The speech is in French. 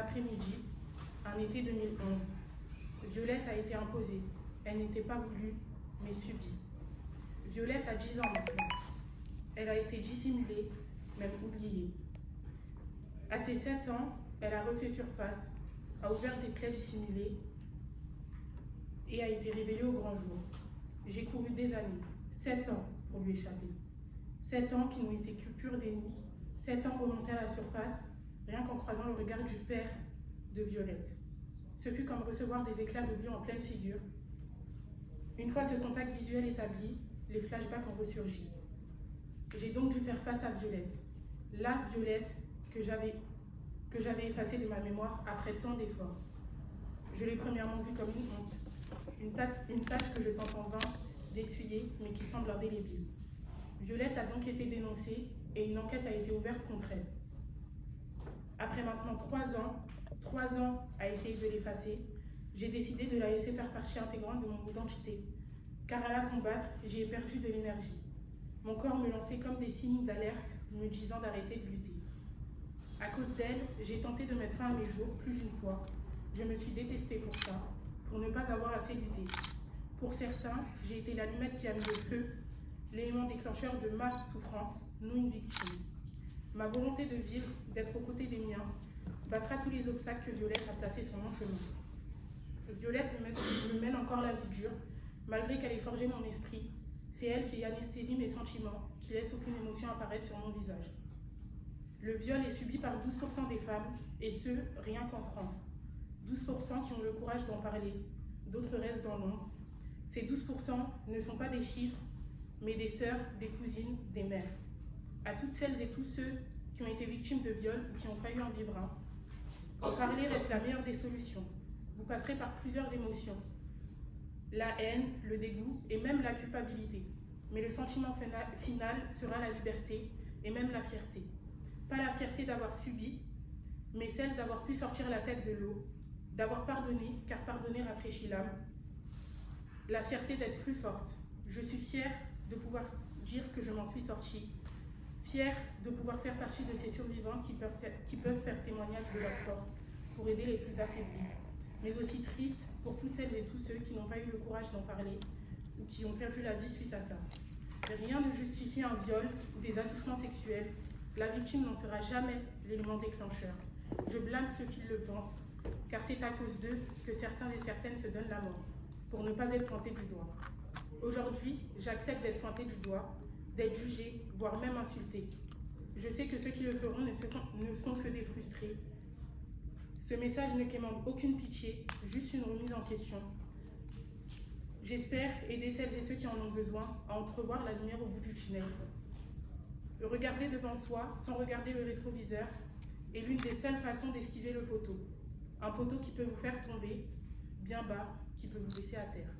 après-midi, un été 2011. Violette a été imposée. Elle n'était pas voulue, mais subie. Violette a 10 ans maintenant. Elle a été dissimulée, même oubliée. À ses 7 ans, elle a refait surface, a ouvert des plaies dissimulées et a été révélée au grand jour. J'ai couru des années, 7 ans pour lui échapper. 7 ans qui n'ont été que pur déni, 7 ans remontés à la surface, rien qu'en croisant le regard du père de Violette. Ce fut comme recevoir des éclats de vie en pleine figure. Une fois ce contact visuel établi, les flashbacks ont ressurgi. J'ai donc dû faire face à Violette. La Violette que j'avais effacée de ma mémoire après tant d'efforts. Je l'ai premièrement vue comme une honte, une tâche que je tente en vain d'essuyer, mais qui semble indélébile. Violette a donc été dénoncée et une enquête a été ouverte contre elle. Après maintenant 3 ans à essayer de l'effacer, j'ai décidé de la laisser faire partie intégrante de mon identité, car à la combattre, j'y ai perdu de l'énergie. Mon corps me lançait comme des signes d'alerte, me disant d'arrêter de lutter. À cause d'elle, j'ai tenté de mettre fin à mes jours plus d'une fois. Je me suis détestée pour ça, pour ne pas avoir assez lutté. Pour certains, j'ai été l'allumette qui a mis le feu, l'élément déclencheur de ma souffrance, non une victime. Ma volonté de vivre, d'être aux côtés des miens, battra tous les obstacles que Violette a placés sur mon chemin. Violette me mène encore la vie dure, malgré qu'elle ait forgé mon esprit. C'est elle qui anesthésie mes sentiments, qui laisse aucune émotion apparaître sur mon visage. Le viol est subi par 12% des femmes, et ce, rien qu'en France. 12% qui ont le courage d'en parler, d'autres restent dans l'ombre. Ces 12% ne sont pas des chiffres, mais des sœurs, des cousines, des mères. À toutes celles et tous ceux qui ont été victimes de viol ou qui ont failli en vivre un, en parler reste la meilleure des solutions. Vous passerez par plusieurs émotions. La haine, le dégoût et même la culpabilité. Mais le sentiment final sera la liberté et même la fierté. Pas la fierté d'avoir subi, mais celle d'avoir pu sortir la tête de l'eau, d'avoir pardonné, car pardonner rafraîchit l'âme. La fierté d'être plus forte. Je suis fière de pouvoir dire que je m'en suis sortie. Fière de pouvoir faire partie de ces survivants qui peuvent faire témoignage de leur force pour aider les plus affaiblis. Mais aussi triste pour toutes celles et tous ceux qui n'ont pas eu le courage d'en parler ou qui ont perdu la vie suite à ça. Rien ne justifie un viol ou des attouchements sexuels. La victime n'en sera jamais l'élément déclencheur. Je blâme ceux qui le pensent, car c'est à cause d'eux que certains et certaines se donnent la mort, pour ne pas être pointés du doigt. Aujourd'hui, j'accepte d'être pointée du doigt, d'être jugée, voire même insultée. Je sais que ceux qui le feront ne sont que des frustrés. Ce message ne quémande aucune pitié, juste une remise en question. J'espère aider celles et ceux qui en ont besoin à entrevoir la lumière au bout du tunnel. Regarder devant soi, sans regarder le rétroviseur, est l'une des seules façons d'esquiver le poteau. Un poteau qui peut vous faire tomber bien bas, qui peut vous laisser à terre.